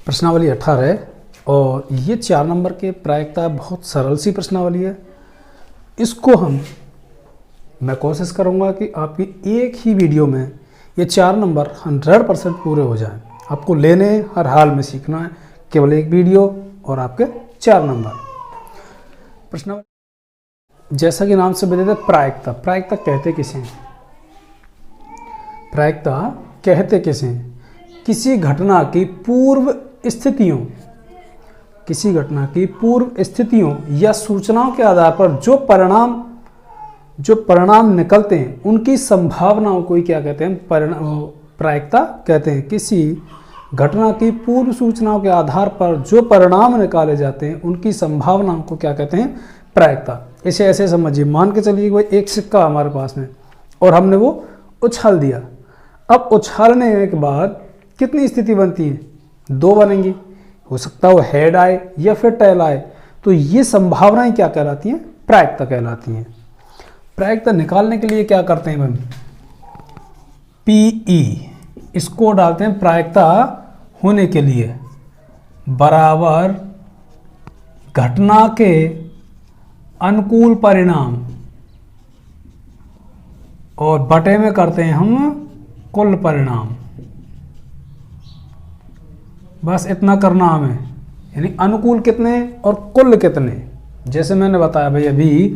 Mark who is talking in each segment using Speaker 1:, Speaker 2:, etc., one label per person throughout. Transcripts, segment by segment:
Speaker 1: प्रश्नावली 18 है और ये 4 नंबर के प्रायिकता बहुत सरल सी प्रश्नावली है। इसको मैं कोशिश करूँगा कि आपकी एक ही वीडियो में ये 4 नंबर 100% पूरे हो जाएं। आपको लेने हर हाल में सीखना है, केवल एक वीडियो और आपके 4 नंबर। प्रश्नावली जैसा कि नाम से बताते प्रायिकता। प्रायिकता कहते किसे हैं? प्रायिकता कहते किसे हैं? किसी घटना की पूर्व स्थितियों या सूचनाओं के आधार पर जो परिणाम निकलते हैं उनकी संभावनाओं को ही क्या कहते हैं? प्रायिकता कहते हैं। किसी घटना की पूर्व सूचनाओं के आधार पर जो परिणाम निकाले जाते हैं उनकी संभावनाओं को क्या कहते हैं? प्रायिकता। इसे ऐसे समझिए, मान के चलिए कोई एक सिक्का हमारे पास में और हमने वो उछाल दिया। अब उछालने के बाद कितनी स्थिति बनती है? 2 बनेंगी। हो सकता है वो हेड आए या फिर टेल आए। तो ये संभावनाएं क्या कहलाती हैं? प्रायिकता कहलाती हैं। प्रायिकता निकालने के लिए क्या करते हैं हम? पीई इसको डालते हैं प्रायिकता होने के लिए बराबर घटना के अनुकूल परिणाम और बटे में करते हैं हम कुल परिणाम। बस इतना करना हमें, यानी अनुकूल कितने और कुल कितने। जैसे मैंने बताया भाई अभी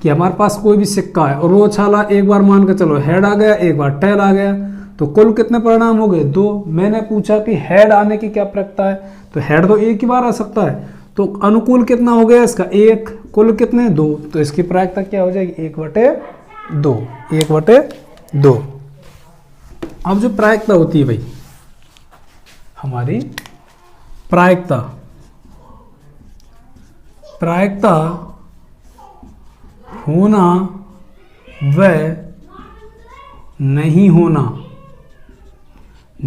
Speaker 1: कि हमारे पास कोई भी सिक्का है और वो उछाला, एक बार मान के चलो हेड आ गया, एक बार टेल आ गया, तो कुल कितने परिणाम हो गए? 2। मैंने पूछा कि हेड आने की क्या प्रायिकता है, तो हेड तो एक ही बार आ सकता है, तो अनुकूल कितना हो गया इसका? 1। कुल कितने? 2। तो इसकी प्रायिकता क्या हो जाएगी? 1/2। 1/2। अब जो प्रायिकता होती है भाई हमारी प्रायिकता होना व नहीं होना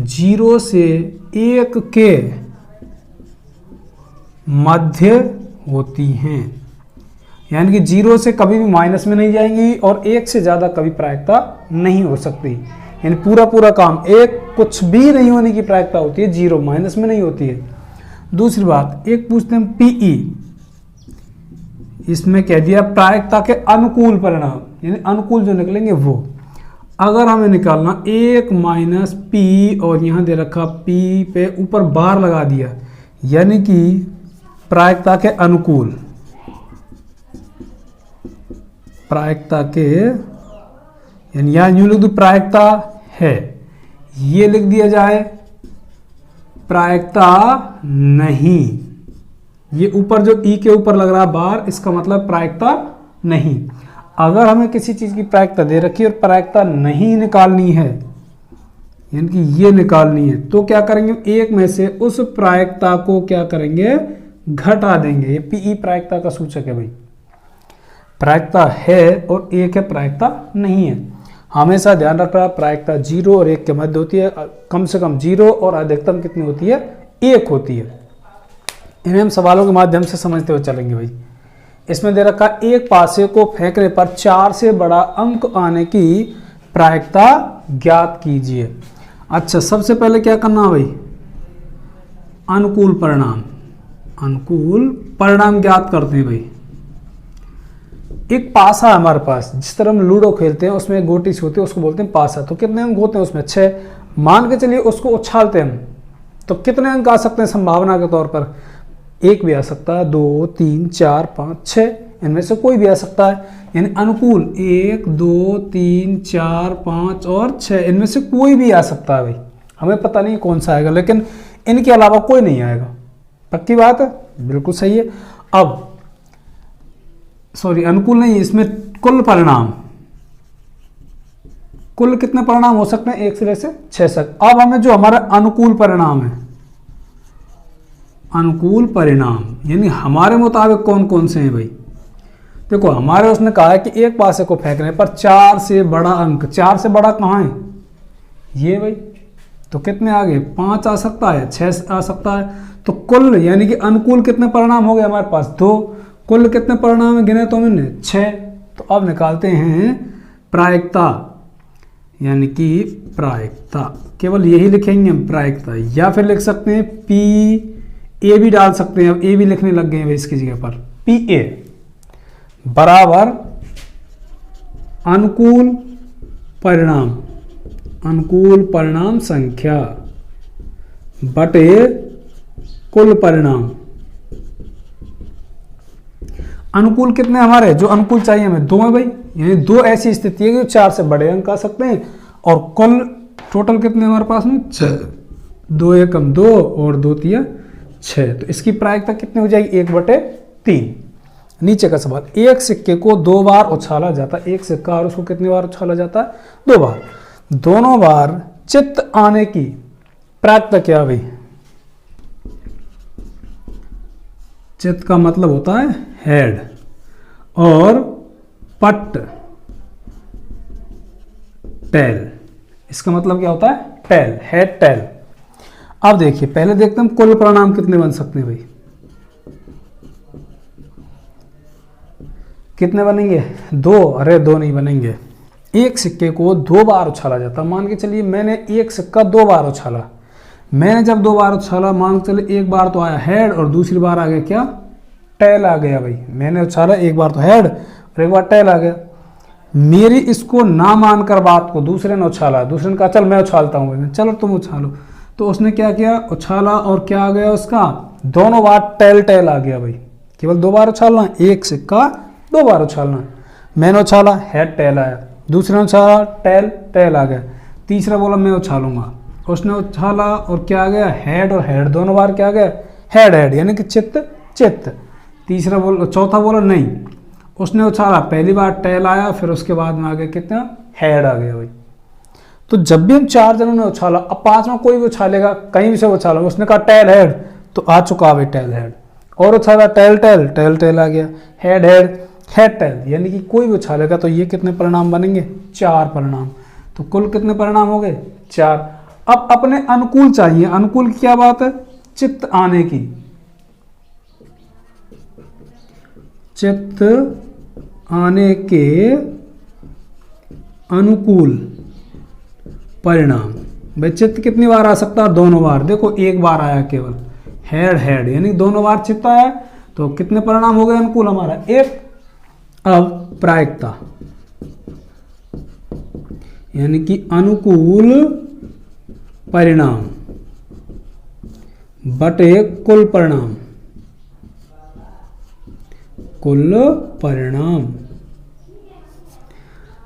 Speaker 1: 0 से 1 के मध्य होती हैं। यानी कि 0 से कभी भी माइनस में नहीं जाएंगी और 1 से ज़्यादा कभी प्रायिकता नहीं हो सकती। यानी पूरा काम 1 कुछ भी नहीं होने की प्रायिकता होती है, 0 माइनस में नहीं होती है। दूसरी बात, एक पूछते हैं पीई, इसमें कह दिया प्रायिकता के अनुकूल परिणाम, यानी अनुकूल जो निकलेंगे वो। अगर हमें निकालना 1 माइनस पी और यहां दे रखा पी पे ऊपर बार लगा दिया, यानी कि प्रायिकता के अनुकूल, प्रायिकता के, यानी यहां यूं लिख दो प्रायिकता है, ये लिख दिया जाए प्रायिकता नहीं। ये ऊपर जो ई के ऊपर लग रहा है बार, इसका मतलब प्रायिकता नहीं। अगर हमें किसी चीज की प्रायिकता दे रखी है और प्रायिकता नहीं निकालनी है, यानी कि ये निकालनी है, तो क्या करेंगे? एक में से उस प्रायिकता को क्या करेंगे? घटा देंगे। ये पीई प्रायिकता का सूचक है भाई। प्रायिकता है और 1 है, प्रायिकता नहीं है। हमेशा ध्यान रखना, प्रायिकता 0 और 1 के मध्य होती है। कम से कम 0 और अधिकतम कितनी होती है? 1 होती है। इन्हें हम सवालों के माध्यम से समझते हुए चलेंगे भाई। इसमें दे रखा एक पासे को फेंकने पर 4 से बड़ा अंक आने की प्रायिकता ज्ञात कीजिए। अच्छा, सबसे पहले क्या करना है भाई? अनुकूल परिणाम ज्ञात करते हैं भाई। एक पासा है हमारे पास, जिस तरह हम लूडो खेलते हैं उसमें एक गोटी सी होती है, उसको बोलते हैं पासा। तो कितने अंक होते हैं उसमें? 6। मान के चलिए उसको उछालते हैं हम, तो कितने अंक आ सकते हैं संभावना के तौर पर? 1 भी आ सकता है, 2, 3, 4, 5, 6, इनमें से कोई भी आ सकता है। यानी अनुकूल 1, 2, 3, 4, 5 और 6, इनमें से कोई भी आ सकता है भाई। हमें पता नहीं कौन सा आएगा, लेकिन इनके अलावा कोई नहीं आएगा। पक्की बात है? बिल्कुल सही है। अब अनुकूल नहीं, इसमें कुल परिणाम, कुल कितने परिणाम हो सकते हैं? 1 से लेकर 6 तक। अब हमें जो हमारा अनुकूल परिणाम है, अनुकूल परिणाम यानी हमारे मुताबिक कौन कौन से हैं भाई? देखो, हमारे उसने कहा है कि एक पासे को फेंकने पर 4 से बड़ा अंक, 4 से बड़ा कहाँ है? ये भाई। तो कितने आ गए? 5 आ सकता है, 6 आ सकता है। तो कुल यानी कि अनुकूल कितने परिणाम हो गए हमारे पास? 2। कुल कितने परिणाम गिने तो हमने? 6। तो अब निकालते हैं प्रायिकता, यानी कि प्रायिकता, केवल यही लिखेंगे हम प्रायिकता, या फिर लिख सकते हैं पी ए भी डाल सकते हैं, अब ए भी लिखने लग गए हैं इसकी जगह पर, पी ए बराबर अनुकूल परिणाम संख्या बटे कुल परिणाम। अनुकूल कितने हमारे, जो अनुकूल चाहिए हमें 2 है भाई, यानी 2 ऐसी स्थिति है कि 4 से बड़े अंक आ सकते हैं, और कुल टोटल कितने हमारे पास में 6, 2 एकम 2 और 2 तिया 6, तो इसकी प्रायिकता कितनी हो जाएगी 1/3। नीचे का सवाल, एक सिक्के को 2 बार उछाला जाता है, एक सिक्का और उसको कितनी बार उछाला जाता है 2 बार, दोनों बार चित्त आने की प्रायिकता क्या भाई, चित्त का मतलब होता है हेड, और पट टेल, इसका मतलब क्या होता है टेल, हेड टेल। अब देखिए पहले देखते हैं कुल परिणाम कितने बन सकते हैं भाई, कितने बनेंगे 2, अरे 2 नहीं बनेंगे, एक सिक्के को 2 बार उछाला जाता, मान के चलिए मैंने एक सिक्का 2 बार उछाला, मैंने जब 2 बार उछाला, मान के चलिए एक बार तो आया हेड और दूसरी बार आ गया क्या टेल आ गया भाई, मैंने उछाला एक बार तो हेड और एक बार टेल आ गया, मेरी इसको ना मानकर बात को दूसरे ने उछाला, दूसरे ने कहा चल मैं उछालता हूँ भाई, चलो तुम उछालो, तो उसने क्या किया उछाला और क्या आ गया उसका, दोनों बार टेल टेल आ गया भाई, केवल 2 बार उछालना, एक सिक्का 2 बार उछालना, मैंने उछाला हेड टेल आया, दूसरे ने उछाला टेल टेल आ गया, तीसरा बोला मैं उछालूंगा, उसने उछाला और क्या आ गया हेड और हेड, दोनों बार क्या आ गया हेड हेड, यानी कि चित्त चित्त, चौथा बोला नहीं, उसने उछाला पहली बार टेल आया, फिर उसके बाद में आ गया कितना हेड आ गया भाई। तो जब भी हम 4 जनों ने उछाला, अब 5वां कोई भी उछालेगा, कहीं भी से उछाला, उसने कहा टेल हेड तो आ चुका भाई टेल हेड, और उछाला टेल टेल टेल टेल आ गया, हेड हेड हेड टेल, यानी कि कोई भी उछालेगा तो ये कितने परिणाम बनेंगे 4 परिणाम, तो कुल कितने परिणाम हो गए 4। अब अपने अनुकूल चाहिए, अनुकूल की क्या बात है चित्त आने की, चित्त आने के अनुकूल परिणाम, भाई चित्त कितनी बार आ सकता है 2 बार, देखो एक बार आया केवल हेड हेड, यानी 2 बार चित्त आया, तो कितने परिणाम हो गए अनुकूल हमारा 1। अब प्रायिकता यानी कि अनुकूल परिणाम बटे कुल परिणाम, कुल परिणाम,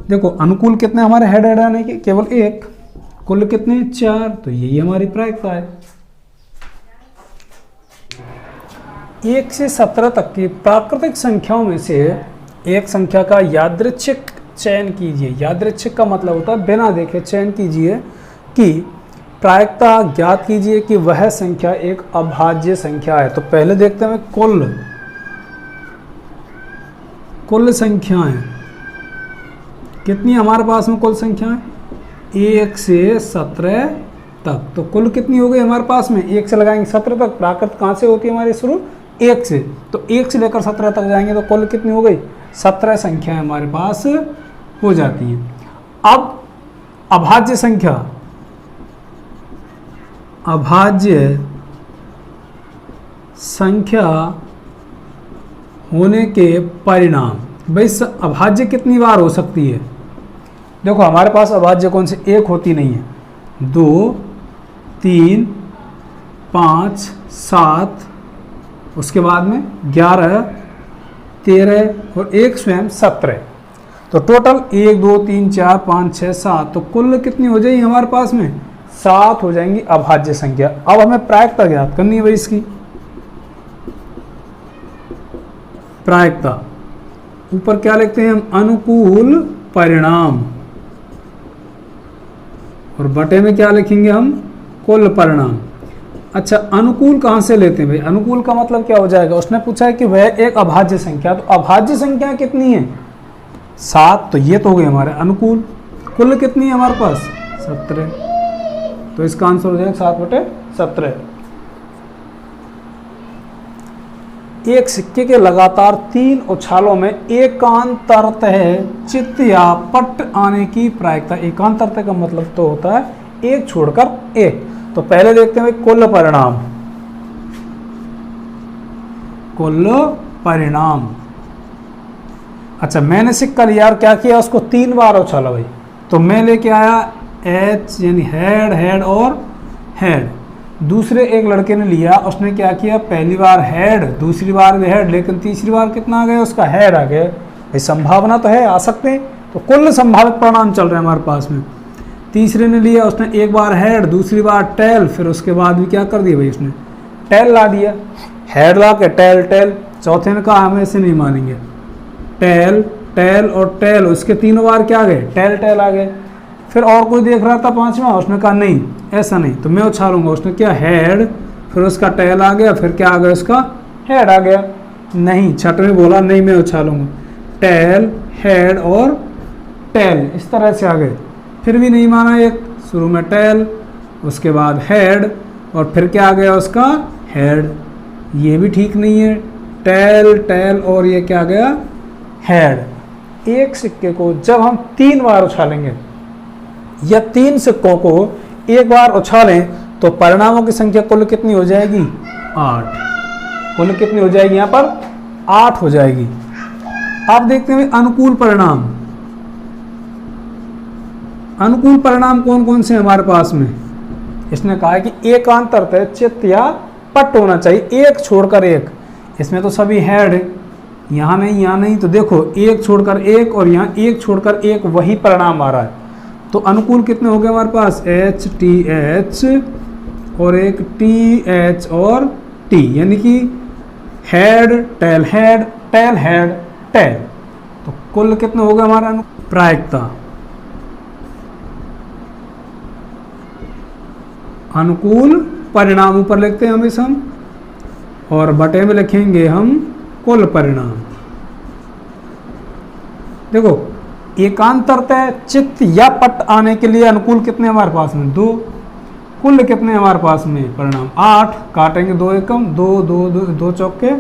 Speaker 1: देखो अनुकूल कितने हमारे हेड हेड आने के केवल 1, कुल कितने 4, तो यही हमारी प्रायिकता है। 1 से 17 तक की प्राकृतिक संख्याओं में से एक संख्या का यादृच्छिक चयन कीजिए, यादृच्छिक का मतलब होता है बिना देखे चयन कीजिए कि प्रायिकता ज्ञात कीजिए कि वह संख्या एक अभाज्य संख्या है। तो पहले देखते हैं कुल संख्याएं कितनी हमारे पास में, कुल संख्याएं 1 से 17 तक, तो कुल कितनी हो गई हमारे पास में 1 से लगाएंगे 17 तक, प्राकृत कहाँ से होती है हमारी शुरू 1 से, तो 1 से लेकर 17 तक जाएंगे तो कुल कितनी हो गई 17 संख्याएं हमारे पास हो जाती हैं। अब अभाज्य संख्या, अभाज्य संख्या होने के परिणाम, भाई अभाज्य कितनी बार हो सकती है, देखो हमारे पास अभाज्य कौन से एक होती नहीं है, 2 3 5 7, उसके बाद में 11 13 और एक स्वयं 17, तो टोटल 1 2 3 4 5 6 7, तो कुल कितनी हो जाएगी हमारे पास में 7 हो जाएंगी अभाज्य संख्या। अब हमें प्रायिकता ज्ञात करनी है भाई, इसकी प्रायिकता ऊपर क्या लिखते हैं हम अनुकूल परिणाम, और बटे में क्या लिखेंगे हम कुल परिणाम। अच्छा अनुकूल कहाँ से लेते हैं भाई, अनुकूल का मतलब क्या हो जाएगा, उसने पूछा है कि वह एक अभाज्य संख्या, तो अभाज्य संख्या कितनी है 7, तो ये तो हो गए हमारे अनुकूल, कुल कितनी है हमारे पास 17, तो इसका आंसर हो जाएगा 7/17। एक सिक्के के लगातार 3 उछालों में एकांतरतः चित्त या पट आने की प्रायिकता। एकांतरतः का मतलब तो होता है एक छोड़कर एक। तो पहले देखते हैं भाई कुल परिणाम। कुल परिणाम, अच्छा मैंने सिक्का लिया और क्या किया, उसको 3 बार उछाला भाई। तो मैं लेके आया एच यानी हेड, हेड और हेड। दूसरे एक लड़के ने लिया, उसने क्या किया, पहली बार हेड, दूसरी बार भी हेड, लेकिन तीसरी बार कितना आ गया, उसका हेड आ गया। भाई संभावना तो है, आ सकते हैं, तो कुल संभावित परिणाम चल रहे हैं हमारे पास में। तीसरे ने लिया, उसने एक बार हेड, दूसरी बार टेल, फिर उसके बाद भी क्या कर दिया भाई, उसने टेल ला दिया, हेड ला के टेल टेल। चौथे ने कहा हम ऐसे नहीं मानेंगे, टेल टेल और टेल, उसके 3 बार क्या आ गए, टेल टेल आ गए। फिर और कोई देख रहा था 5वां, उसने कहा नहीं ऐसा नहीं, तो मैं उछालूंगा। उसने क्या, हेड, फिर उसका टेल आ गया, फिर क्या आ गया, उसका हेड आ गया। नहीं, छठवें बोला नहीं मैं उछालूंगा, टेल हेड और टेल, इस तरह से आ गए। फिर भी नहीं माना, एक शुरू में टेल, उसके बाद हेड, और फिर क्या आ गया, उसका हेड। ये भी ठीक नहीं है, टेल टेल और ये क्या आ गया, हेड। एक सिक्के को जब हम 3 बार उछालेंगे या 3 सिक्कों को एक बार उछालें तो परिणामों की संख्या कुल कितनी हो जाएगी, 8। कुल कितनी हो जाएगी, यहाँ पर 8 हो जाएगी। आप देखते हैं अनुकूल परिणाम। अनुकूल परिणाम कौन कौन से हमारे पास में, इसने कहा है कि एकांतरतः चित्त या पट होना चाहिए, एक छोड़कर एक। इसमें तो सभी हेड है, यहाँ नहीं यहाँ नहीं, तो देखो एक छोड़कर एक और यहाँ एक छोड़कर एक, वही परिणाम आ रहा है। तो अनुकूल कितने हो गए हमारे पास, एच टी एच और एक टी एच और टी, यानी कि head tail head tail head tail. तो कुल कितने हो गए हमारा प्रायिकता। अनुकूल परिणाम ऊपर लिखते हैं हमेशा हम, और बटे में लिखेंगे हम कुल परिणाम। देखो एकांतरतः चित्त या पट आने के लिए अनुकूल कितने हमारे पास में, 2। कुल कितने हमारे पास में परिणाम, 8। काटेंगे 2 एकम, 2 2 2 2 चौके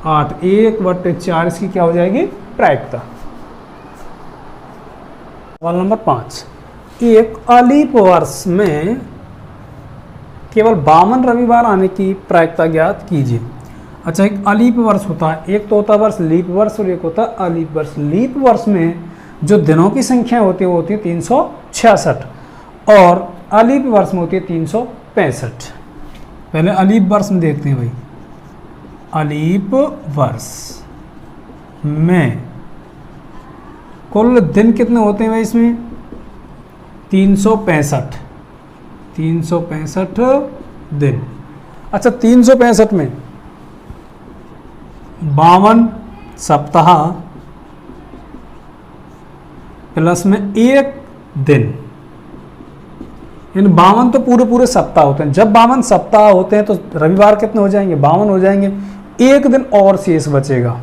Speaker 1: 8, 1/4 इसकी क्या हो जाएगी, प्रायिकता। सवाल नंबर 5, एक अलीप वर्ष में केवल 52 रविवार आने की प्रायिकता ज्ञात कीजिए। अच्छा, एक अलीप वर्ष होता है, एक तो होता वर्ष लीप वर्ष और एक होता अलीप वर्ष। लीप वर्ष में जो दिनों की संख्या होती है वो होती है 366 और अलीप वर्ष में होती है 365। पहले अलीप वर्ष में देखते हैं भाई। अलीप वर्ष में कुल दिन कितने होते हैं भाई इसमें, 365 दिन। अच्छा 365 में 52 सप्ताह प्लस में 1 दिन, यानी 52 तो पूरे पूरे सप्ताह होते हैं। जब 52 सप्ताह होते हैं तो रविवार कितने हो जाएंगे, 52 हो जाएंगे। 1 दिन और शेष बचेगा।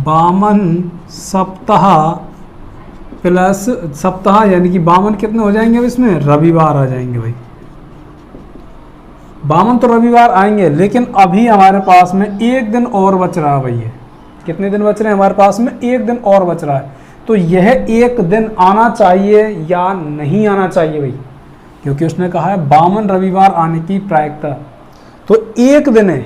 Speaker 1: 52 सप्ताह प्लस सप्ताह, यानी कि 52 कितने हो जाएंगे अब इसमें, रविवार आ जाएंगे भाई। 52 तो रविवार आएंगे, लेकिन अभी हमारे पास में 1 दिन और बच रहा है भैया। कितने दिन बच रहे हैं हमारे पास में, 1 दिन और बच रहा है। तो यह 1 दिन आना चाहिए या नहीं आना चाहिए भाई, क्योंकि उसने कहा है 52 रविवार आने की प्रायिकता। तो 1 दिन है,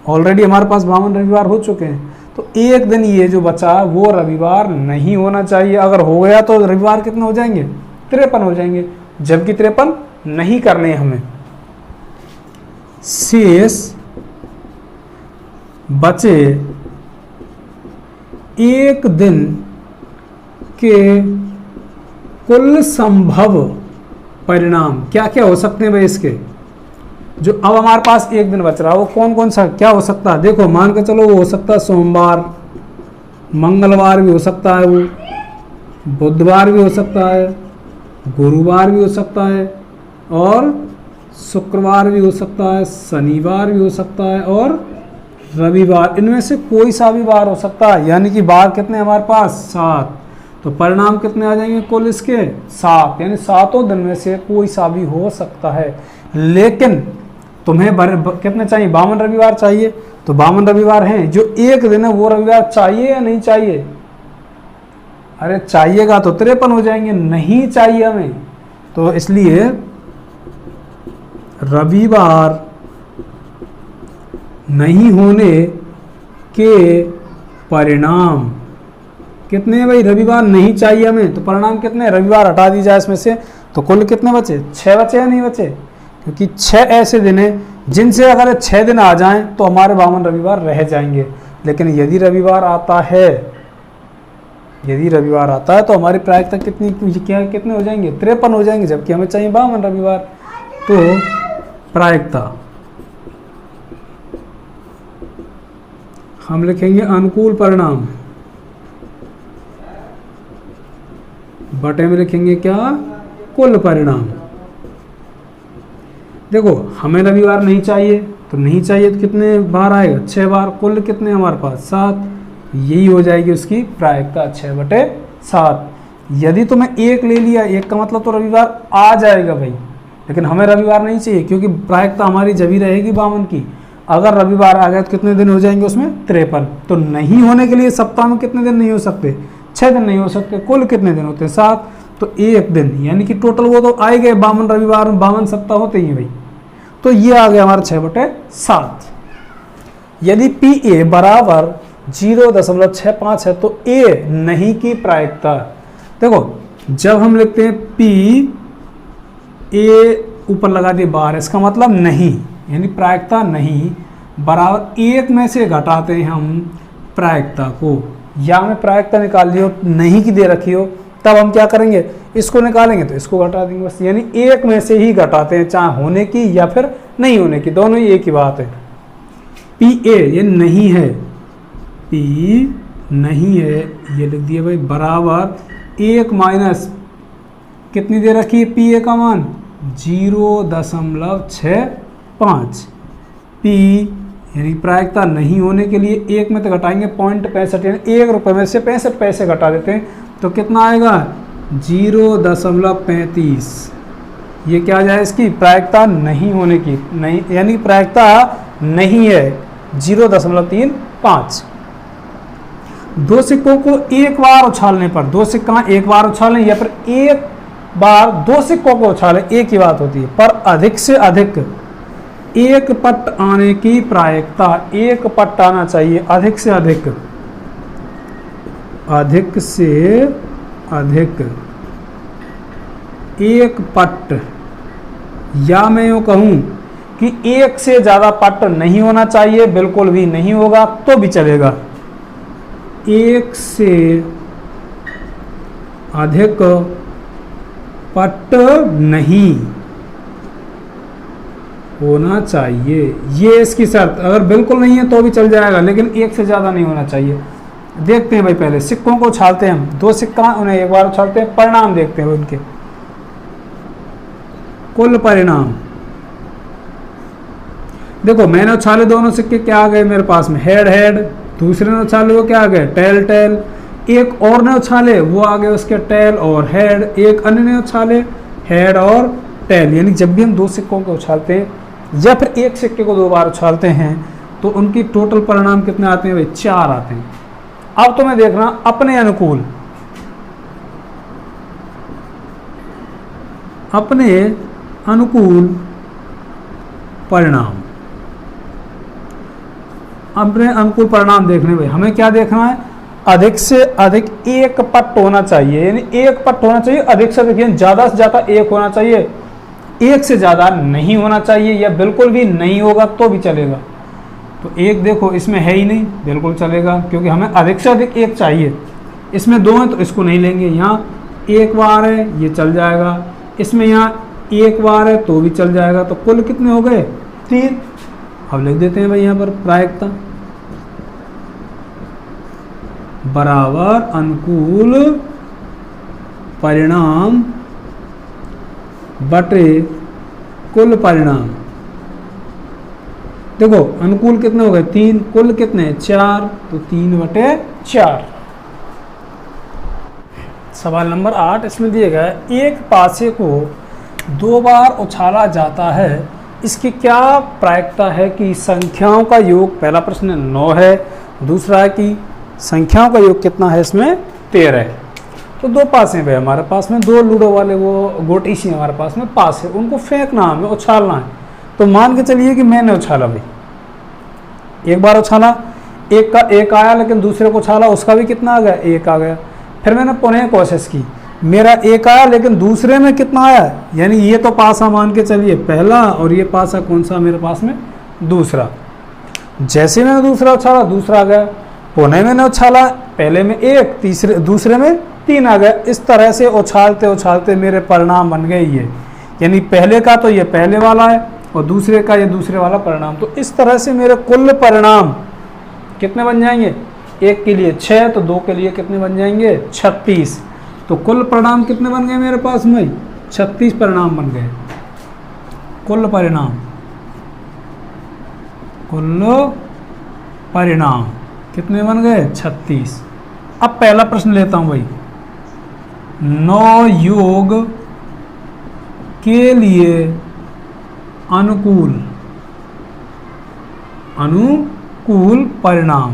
Speaker 1: ऑलरेडी हमारे पास 52 रविवार हो चुके हैं, तो 1 दिन ये जो बचा वो रविवार नहीं होना चाहिए। अगर हो गया तो रविवार कितने हो जाएंगे, 53 हो जाएंगे, जबकि 53 नहीं करने हमें। शेष बचे 1 दिन के कुल संभव परिणाम क्या क्या हो सकते हैं भाई इसके। जो अब हमारे पास 1 दिन बच रहा है वो कौन कौन सा क्या हो सकता है, देखो मान के चलो वो हो सकता है सोमवार, मंगलवार भी हो सकता है, वो बुधवार भी हो सकता है, गुरुवार भी हो सकता है, और शुक्रवार भी हो सकता है, शनिवार भी हो सकता है, और रविवार। इनमें से कोई सा भी बार हो सकता है, यानी कि बार कितने हमारे पास, 7। तो परिणाम कितने आ जाएंगे कुल इसके, 7, यानी 7 दिन में से कोई सा भी हो सकता है। लेकिन तुम्हें कितने चाहिए, 52 रविवार चाहिए, तो 52 रविवार हैं, जो एक दिन है वो रविवार चाहिए या नहीं चाहिए? अरे चाहिएगा तो 53 हो जाएंगे, नहीं चाहिए हमें, तो इसलिए रविवार नहीं होने के परिणाम कितने हैं भाई? रविवार नहीं चाहिए हमें, तो परिणाम कितने? रविवार हटा दी जाए इसमें से, तो कुल कितने बचे? 6 बचे या नहीं बचे? क्योंकि 6 ऐसे दिन हैं जिनसे अगर 6 दिन आ जाएं तो हमारे 52 रविवार रह जाएंगे। लेकिन यदि रविवार आता है, यदि रविवार आता है तो हमारी प्रायिकता कितनी, क्या कितने हो जाएंगे? 53 हो जाएंगे, जबकि हमें चाहिए 52 रविवार। तो प्रायिकता हम लिखेंगे अनुकूल परिणाम, बटे में लिखेंगे क्या? कुल परिणाम। देखो हमें रविवार नहीं चाहिए, तो नहीं चाहिए तो कितने बार आएगा? 6 बार। कुल कितने हमारे पास? 7। यही हो जाएगी उसकी प्रायिकता 6/7। यदि तुम्हें 1 ले लिया, 1 का मतलब तो रविवार आ जाएगा भाई, लेकिन हमें रविवार नहीं चाहिए क्योंकि प्रायिकता हमारी जब ही रहेगी 52 की। अगर रविवार आ गया तो कितने दिन हो जाएंगे उसमें? 53। तो नहीं होने के लिए सप्ताह में कितने दिन नहीं हो सकते? 6 दिन नहीं हो सकते। कुल कितने दिन होते हैं? 7। तो 1 दिन, यानी कि टोटल वो तो आए गए 52 रविवार में, 52 सप्ताह होते ही भाई। तो ये आ गया हमारा 6/7। यदि PA बराबर 0.65 है तो A नहीं की प्रायिकता, देखो जब हम लिखते हैं P A ऊपर लगा दिए बार, इसका मतलब नहीं, यानी प्रायिकता नहीं बराबर 1 में से घटाते हैं हम प्रायिकता को, या हमें प्रायिकता निकाल ली हो, नहीं की दे रखी हो, तब हम क्या करेंगे? इसको निकालेंगे तो इसको घटा देंगे बस, यानी 1 में से ही घटाते हैं, चाहे होने की या फिर नहीं होने की, दोनों ही एक ही बात है। PA ये नहीं है, P नहीं है, ये लिख दिए भाई, बराबर 1 माइनस कितनी दे रखी है PA का मान? 0.65। P यानी प्रायिकता नहीं होने के लिए 1 में तो घटाएंगे 0.65, यानी 1 रुपये में से 65 पैसे घटा देते हैं, तो कितना आएगा? 0.35। ये क्या आ जाए? इसकी प्रायिकता नहीं होने की, नहीं यानी प्रायिकता नहीं है 0.35। 2 सिक्कों को एक बार उछालने पर, 2 सिक्का एक बार उछालें या फिर एक बार 2 सिक्कों को उछालें, एक ही बात होती है, पर अधिक से अधिक 1 पट आने की प्रायिकता, 1 पट आना चाहिए, अधिक से अधिक, अधिक से अधिक 1 पट, या मैं यूँ कहूँ कि 1 से ज़्यादा पट नहीं होना चाहिए, बिल्कुल भी नहीं होगा तो भी चलेगा। 1 से अधिक पट नहीं होना चाहिए, ये इसकी शर्त। अगर बिल्कुल नहीं है तो भी चल जाएगा, लेकिन 1 से ज़्यादा नहीं होना चाहिए। देखते हैं भाई, पहले सिक्कों को उछालते हैं हम, 2 सिक्का उन्हें एक बार उछालते हैं, परिणाम देखते हैं उनके, कुल परिणाम। देखो मैंने उछाले दोनों सिक्के, क्या आ गए मेरे पास में? Head head. दूसरे ने उछाले वो क्या आ गए? Tail tail. एक और ने उछाले वो आ गए उसके टेल और हेड। एक अन्य ने उछाले हेड और टेल। यानी जब भी हम 2 सिक्कों को उछालते हैं या फिर एक सिक्के को 2 बार उछालते हैं तो उनकी टोटल परिणाम कितने आते हैं भाई? 4 आते हैं। अब तुम्हें देखना अपने अनुकूल, अपने अनुकूल परिणाम, अपने अनुकूल परिणाम देखने भाई हमें क्या देखना है? अधिक से अधिक 1 पट होना चाहिए, यानी 1 पट होना चाहिए, अधिक से अधिक ज़्यादा से ज़्यादा 1 होना चाहिए, 1 से ज़्यादा नहीं होना चाहिए, या बिल्कुल भी नहीं होगा तो भी चलेगा। तो 1 देखो इसमें है ही नहीं, बिल्कुल चलेगा, क्योंकि हमें अधिक से अधिक 1 चाहिए। इसमें 2 हैं तो इसको नहीं लेंगे, यहाँ 1 बार है ये चल जाएगा, इसमें यहाँ 1 बार है तो भी चल जाएगा। तो कुल कितने हो गए? 3। अब लिख देते हैं भाई यहाँ पर प्रायिकता बराबर अनुकूल परिणाम बटे कुल परिणाम। देखो अनुकूल कितने हो गए? 3। कुल कितने? 4। तो 3/4। सवाल नंबर 8 इसमें दिया गया है, एक पासे को 2 बार उछाला जाता है इसकी क्या प्रायिकता है कि संख्याओं का योग, पहला प्रश्न 9 है, दूसरा है कि संख्याओं का योग कितना है इसमें 13 है। तो दो पासे भाई हमारे पास में, दो लूडो वाले वो गोटी सी हमारे पास में पास है, उनको फेंकना हमें, उछालना है। तो मान के चलिए कि मैंने उछाला भाई, एक बार उछाला, एक का एक आया, लेकिन दूसरे को उछाला उसका भी कितना आ गया, एक आ गया। फिर मैंने पुनः कोशिश की, मेरा एक आया लेकिन दूसरे में कितना आया, यानी ये तो पासा मान के चलिए पहला, और ये पासा कौन सा मेरे पास में दूसरा। जैसे मैंने दूसरा उछाला दूसरा आ गया, पुनः मैंने उछाला, पहले में एक, तीसरे दूसरे में 3 आ गया। इस तरह से उछालते उछालते मेरे परिणाम बन गए ये, यानी पहले का तो ये पहले वाला है और दूसरे का ये दूसरे वाला परिणाम। तो इस तरह से मेरे कुल परिणाम कितने बन जाएंगे, एक के लिए 6, तो 2 के लिए कितने बन जाएंगे 36। तो कुल परिणाम कितने बन गए मेरे पास में, 36 परिणाम बन गए। कुल परिणाम, कुल परिणाम कितने बन गए 36। अब पहला प्रश्न लेता हूं भाई, 9 योग के लिए अनुकूल परिणाम।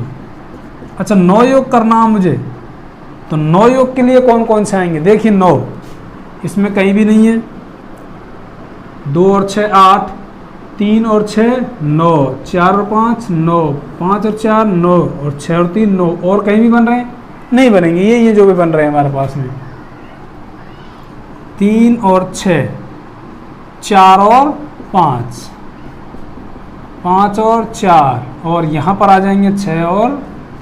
Speaker 1: अच्छा 9 योग करना है मुझे, तो 9 योग के लिए कौन कौन से आएंगे, देखिए 9 इसमें कहीं भी नहीं है, 2 और 6 8, 3 और 6 9, 4 और 5 9, 5 और 4 9, और 6 और 3 9, और कहीं भी बन रहे हैं नहीं बनेंगे, ये जो भी बन रहे हैं हमारे पास में 3 और 6, 4 और 5, 5 और 4, और यहाँ पर आ जाएंगे 6 और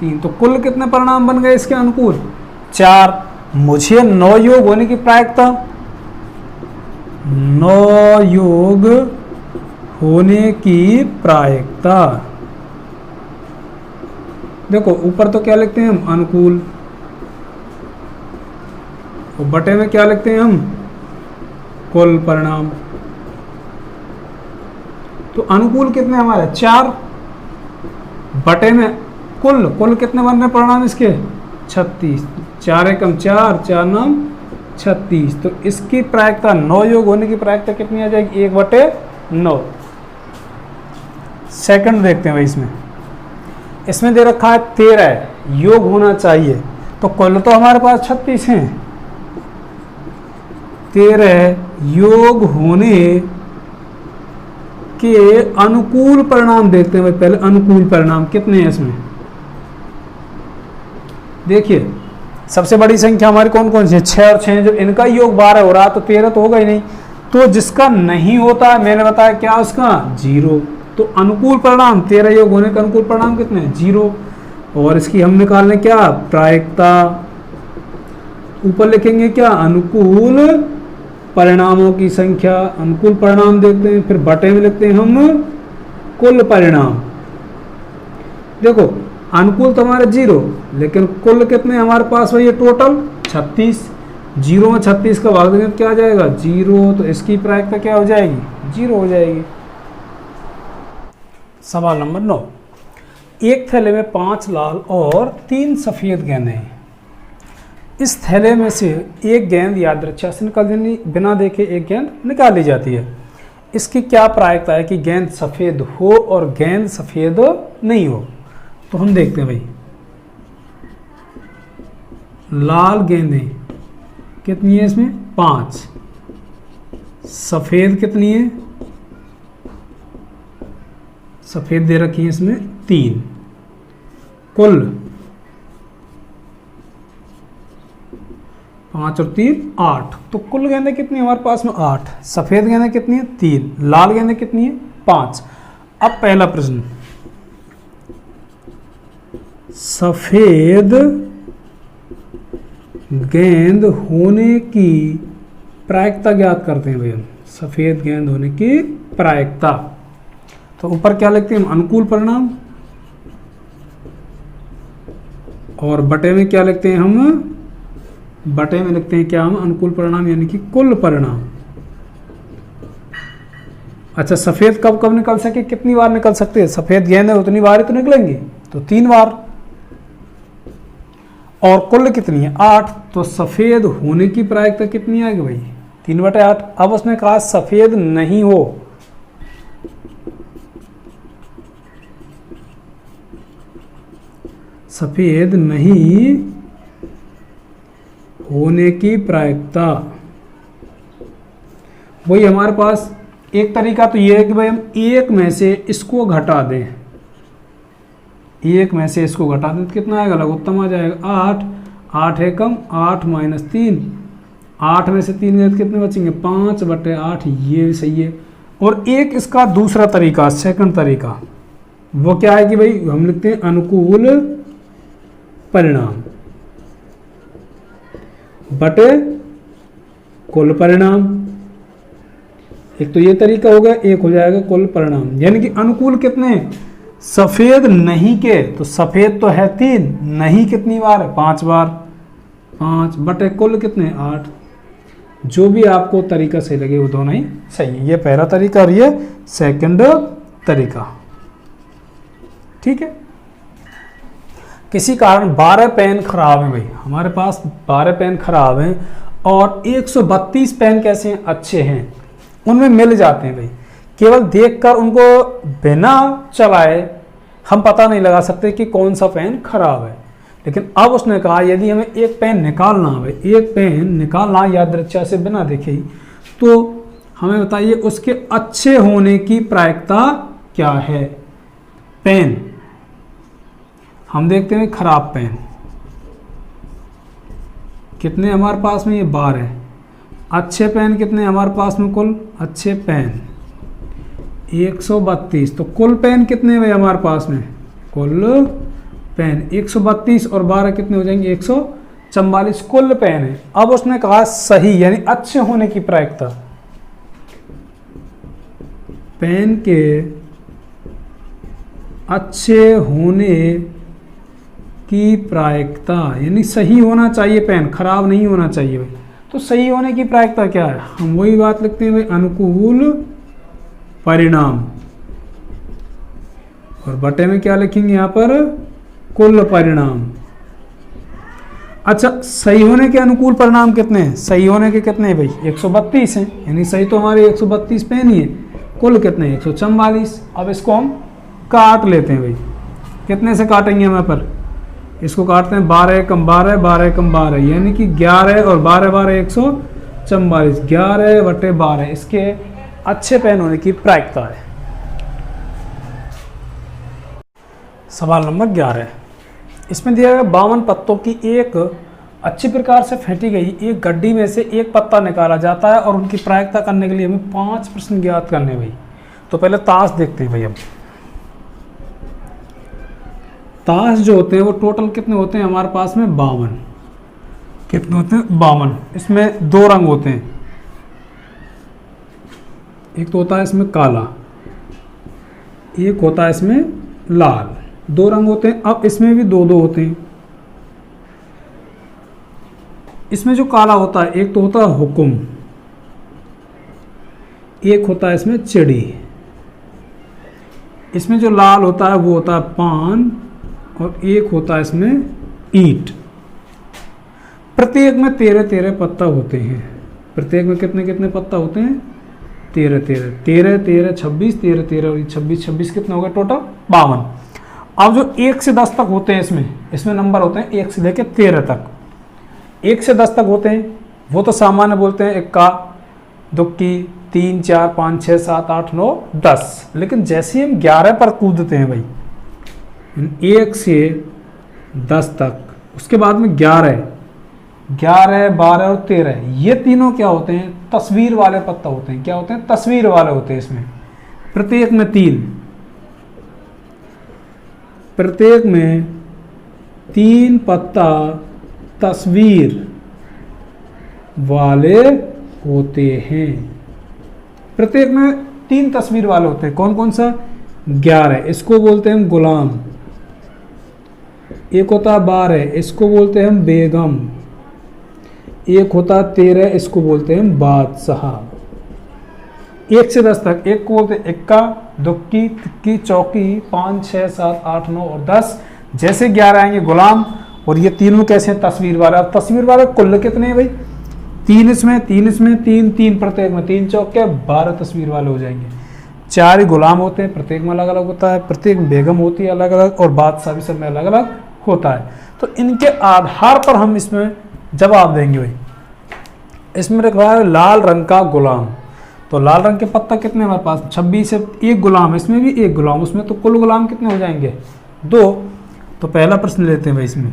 Speaker 1: 3। तो कुल कितने परिणाम बन गए इसके अनुकूल 4। मुझे 9 योग होने की प्रायिकता, 9 योग होने की प्रायिकता, देखो ऊपर तो क्या लिखते हैं हम अनुकूल, और बटे में क्या लिखते हैं हम कुल परिणाम। तो अनुकूल कितने हमारे 4, बटे में कुल कितने बन रहे परिणाम इसके 36, 4 एकम 4, 4 नाम 36। तो इसकी प्रायिकता 9 योग होने की प्रायिकता कितनी आ जाएगी 1/9। सेकंड देखते हैं भाई, इसमें दे रखा है 13 योग होना चाहिए, तो कुल तो हमारे पास 36 हैं, 13 योग होने के अनुकूल परिणाम देखते हैं भाई। पहले अनुकूल परिणाम कितने हैं इसमें, देखिए सबसे बड़ी संख्या हमारी कौन कौन सी है 6 और 6, जब इनका योग 12 हो रहा तो 13 तो होगा ही नहीं। तो जिसका नहीं होता मैंने बताया क्या उसका 0। तो अनुकूल परिणाम 13 योग होने का अनुकूल परिणाम कितने 0, और इसकी हम निकालने क्या प्रायिकता, ऊपर लिखेंगे क्या अनुकूल परिणामों की संख्या, अनुकूल परिणाम देखते हैं, फिर बटे में लिखते हैं हम कुल परिणाम। देखो अनुकूल तो हमारे 0, लेकिन कुल कितने हमारे पास है ये टोटल 36, 0 में 36 का भाग देंगे क्या आ जाएगा 0, तो इसकी प्रायिकता क्या हो जाएगी 0 हो जाएगी। सवाल नंबर 9, एक थैले में 5 लाल और 3 सफ़ेद गेंदें हैं। इस थैले में से एक गेंद यादृच्छा से निकाल देनी, बिना देखे एक गेंद निकाल ली जाती है। इसकी क्या प्रायिकता है कि गेंद सफ़ेद हो और गेंद सफ़ेद नहीं हो। तो हम देखते हैं भाई, लाल गेंदें कितनी है इसमें 5, सफ़ेद कितनी है, सफ़ेद दे रखी है इसमें 3, कुल 5 और 3 8। तो कुल गेंदें कितनी है हमारे पास में 8, सफ़ेद गेंदें कितनी है 3, लाल गेंदें कितनी है 5। अब पहला प्रश्न, सफ़ेद गेंद होने की प्रायिकता ज्ञात करते हैं भाई हम, सफ़ेद गेंद होने की प्रायिकता। तो ऊपर क्या लिखते हैं हम अनुकूल परिणाम, और बटे में क्या लिखते हैं हम, बटे में लिखते हैं क्या हम अनुकूल परिणाम यानी कि कुल परिणाम। अच्छा सफ़ेद कब कब निकल सके, कितनी बार निकल सकते हैं, सफ़ेद गेंद है उतनी बार ही तो निकलेंगी, तो 3 बार, और कुल कितनी है 8। तो सफ़ेद होने की प्रायिकता कितनी आएगी भाई 3/8। अब उसने कहा सफ़ेद नहीं हो, सफेद नहीं होने की प्रायिकता। वही हमारे पास एक तरीका तो ये है कि भाई हम एक में से इसको घटा दें, एक में से इसको घटा दें तो कितना आएगा, लघुत्तम आ जाएगा 8, 8 है कम, 8 माइनस 3, 8 में से 3 गए तो कितने बचेंगे 5/8, ये भी सही है। और एक इसका दूसरा तरीका, सेकंड तरीका, वो क्या है कि भाई हम लिखते हैं अनुकूल परिणाम बटे कुल परिणाम। एक तो ये तरीका हो गया, एक हो जाएगा कुल परिणाम, यानी कि अनुकूल कितने, सफेद नहीं के, तो सफेद तो है 3, नहीं कितनी बार है 5 बार, 5 बटे कुल कितने 8। जो भी आपको तरीका सही लगे वो दोनों ही सही है, ये पहला तरीका और ये सेकंड तरीका। ठीक है। किसी कारण 12 पेन खराब है भाई, हमारे पास 12 पेन खराब हैं और 132 पेन कैसे हैं, अच्छे हैं, उनमें मिल जाते हैं भाई। केवल देखकर उनको बिना चलाए हम पता नहीं लगा सकते कि कौन सा पेन खराब है। लेकिन अब उसने कहा यदि हमें एक पेन निकालना है, एक पेन निकालना यादृच्छा से बिना देखे ही, तो हमें बताइए उसके अच्छे होने की प्रायिकता क्या है। पेन हम देखते हैं खराब पेन कितने हमारे पास में, ये 12। अच्छे पेन कितने हमारे पास में, कुल अच्छे पेन 132, तो कुल पेन कितने भाई हमारे पास में, कुल पेन 132 और 12 कितने हो जाएंगे 144 कुल पेन है। अब उसने कहा सही यानी अच्छे होने की प्रायिकता, पेन के अच्छे होने की प्रायिकता यानी सही होना चाहिए, पेन खराब नहीं होना चाहिए भाई। तो सही होने की प्रायिकता क्या है, हम वही बात लिखते हैं भाई, अनुकूल परिणाम, और बटे में क्या लिखेंगे यहाँ पर, कुल परिणाम। अच्छा, सही होने के अनुकूल परिणाम कितने हैं, सही होने के कितने हैं भाई 132 हैं, यानी सही तो हमारे 132 पेन ही है, कुल कितने 144। अब इसको हम काट लेते हैं भाई, कितने से काटेंगे हम यहाँ पर, इसको काटते हैं 12 कम 12, 12 कम 12, यानी कि 11 और 12 12 144, 11/12 इसके अच्छे पेन होने की प्रायिकता है। सवाल नंबर 11, इसमें दिया गया 52 पत्तों की एक अच्छी प्रकार से फेंटी गई एक गड्डी में से एक पत्ता निकाला जाता है और उनकी प्रायिकता करने के लिए हमें 5 प्रश्न ज्ञात करने भाई। तो पहले ताश देखते हैं भाई। अब ताश जो होते हैं वो टोटल कितने होते हैं हमारे पास में 52, कितने होते हैं 52। इसमें 2 रंग होते हैं, एक तो होता है इसमें काला, एक होता है इसमें लाल, 2 रंग होते हैं। अब इसमें भी 2-2 होते हैं। इसमें जो काला होता है एक तो होता है हुकुम, एक होता है इसमें चिड़ी। इसमें जो लाल होता है वो होता है पान और एक होता है इसमें ईंट। प्रत्येक में 13-13 पत्ता होते हैं। प्रत्येक में कितने कितने पत्ता होते हैं 13-13, 13-13 26, 13-13 और 26-26 कितने हो गए टोटल 52। अब जो 1 से 10 तक होते हैं इसमें नंबर होते हैं 1 से लेकर 13 तक। 1 से 10 तक होते हैं वो तो सामान्य बोलते हैं, इक्का दुक्की 3 4 5 6 7 8 9 10। लेकिन जैसे ही हम 11 पर कूदते हैं भाई 1 से 10 तक, उसके बाद में 11 12 और 13, ये तीनों क्या होते हैं तस्वीर वाले पत्ता होते हैं। क्या होते हैं तस्वीर वाले होते हैं। इसमें प्रत्येक में 3 पत्ता तस्वीर वाले होते हैं। प्रत्येक में 3 तस्वीर वाले होते हैं। कौन कौन सा 11, इसको बोलते हैं गुलाम। एक होता 12, इसको बोलते हैं हम बेगम। एक होता 13, इसको बोलते हैं बादशाह। 1 से 10 तक एक को बोलते हैं इक्का दुक्की तिक्की चौकी 5 6 7 8 9 और 10। जैसे 11 आएंगे गुलाम, और ये तीनों कैसे हैं तस्वीर वाला। अब तस्वीर वाला कुल कितने हैं भाई 3 इसमें 3 प्रत्येक में 3 चौके 12 तस्वीर वाले हो जाएंगे। 4 ही गुलाम होते हैं, प्रत्येक में अलग अलग होता है। प्रत्येक में बेगम होती है अलग अलग, और बादशाह भी सब में अलग अलग होता है। तो इनके आधार पर हम इसमें जवाब देंगे भाई। इसमें लिख रहा है लाल रंग का गुलाम, तो लाल रंग के पत्ता कितने हमारे पास, 26 है, एक गुलाम, इसमें भी एक गुलाम, उसमें तो कुल गुलाम कितने हो जाएंगे, 2। तो पहला प्रश्न लेते हैं भाई, इसमें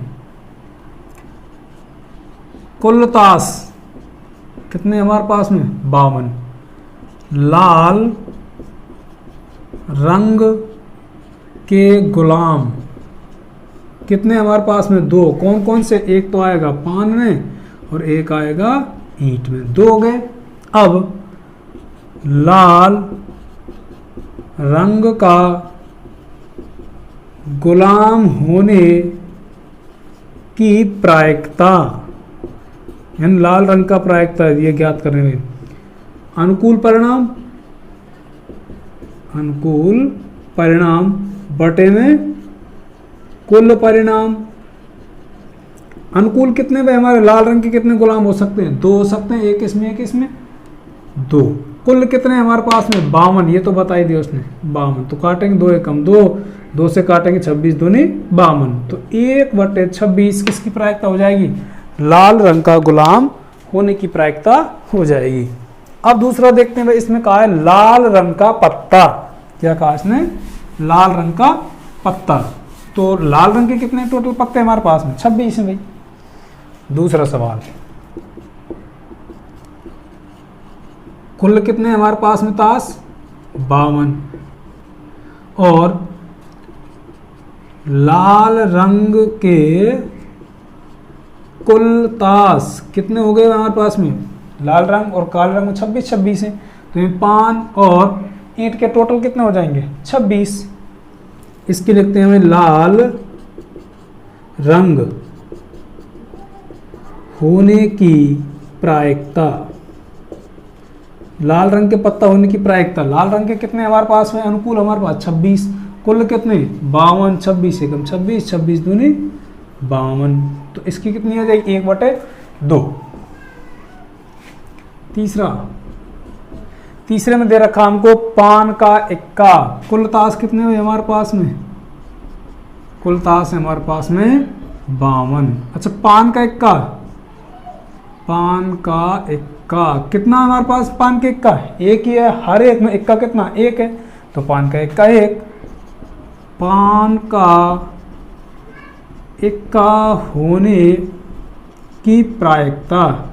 Speaker 1: कुल ताश कितने हमारे पास में, 52। लाल रंग के गुलाम कितने हमारे पास में, 2। कौन कौन से, एक तो आएगा पान में और एक आएगा ईंट में, 2 हो गए। अब लाल रंग का गुलाम होने की प्रायिकता, यानी लाल रंग का प्रायिकता ये ज्ञात करने में, अनुकूल परिणाम बटे में कुल परिणाम। अनुकूल कितने भाई हमारे लाल रंग के कितने गुलाम हो सकते हैं, 2 हो सकते हैं, एक इसमें एक इसमें, 2। कुल कितने हमारे पास में, 52, ये तो बताई दिया उसने, 52। तो काटेंगे 2 एकम 2, 2 से काटेंगे 26 दूनी 52, तो 1/26 किसकी प्रायिकता हो जाएगी, लाल रंग का गुलाम होने की प्रायिकता हो जाएगी। अब दूसरा देखते हैं भाई, इसमें कहा है लाल रंग का पत्ता, क्या कहा इसने, लाल रंग का पत्ता। तो लाल रंग के कितने टोटल पत्ते हमारे पास में, 26 है भाई। दूसरा सवाल, कुल कितने हमारे पास में ताश, 52, और लाल रंग के कुल ताश कितने हो गए हमारे पास में, लाल रंग और काले रंग में 26 है, तो ये पान और ईंट के टोटल कितने हो जाएंगे, 26। इसके लिखते हैं हमें लाल रंग होने की प्रायिकता, लाल रंग के पत्ता होने की प्रायिकता, लाल रंग के कितने हमारे पास में, अनुकूल हमारे पास 26, कुल कितने 52, 26 एकम 26, 26 दूनी 52, तो इसकी कितनी हो जाएगी, 1/2। तीसरे में दे रखा हमको पान का इक्का, कुल ताश कितने हुए हमारे पास में, कुल ताश है हमारे पास में 52। अच्छा पान का इक्का, कितना हमारे पास पान के इक्का, एक ही है, हर एक में इक्का कितना, 1 है, तो पान का इक्का 1। पान का इक्का होने की प्रायिकता,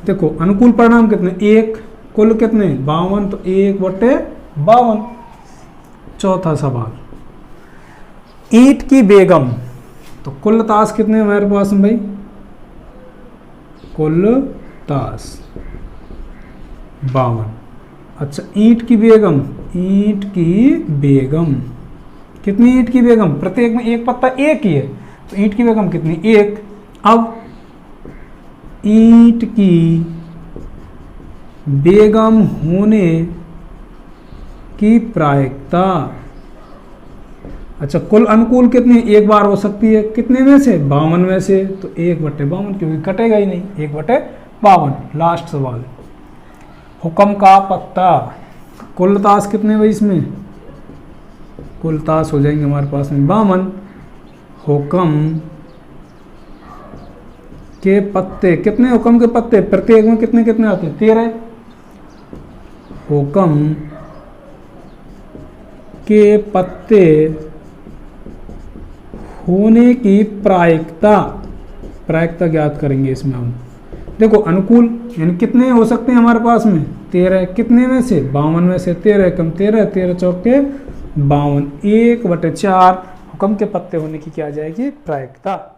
Speaker 1: देखो अनुकूल परिणाम कितने, 1, कुल कितने 52, तो 1/52। चौथा सवाल, ईंट की बेगम, तो कुल ताश कितने हमारे पास में भाई, कुल ताश 52। अच्छा ईंट की बेगम कितनी, ईंट की बेगम प्रत्येक में एक पत्ता एक ही है, तो ईंट की बेगम कितनी, 1। अब ईंट की बेगम होने की प्रायिकता, अच्छा कुल अनुकूल कितनी, एक बार हो सकती है, कितने में से, 52 में से, तो 1/52, क्योंकि कटेगा ही नहीं, 1/52। लास्ट सवाल, हुक्म का पत्ता, कुल ताश कितने भाई इसमें, कुल ताश हो जाएंगे हमारे पास में 52। हुक्म के पत्ते कितने, हुक्म के पत्ते प्रत्येक में कितने कितने आते हैं, 13। हुक्म के पत्ते होने की प्रायिकता ज्ञात करेंगे इसमें हम। देखो अनुकूल यानी कितने हो सकते हैं हमारे पास में, 13, कितने में से, 52 में से, 13 कम 13, 13 चौके 52, 1/4 हुक्म के पत्ते होने की क्या आ जाएगी, प्रायिकता।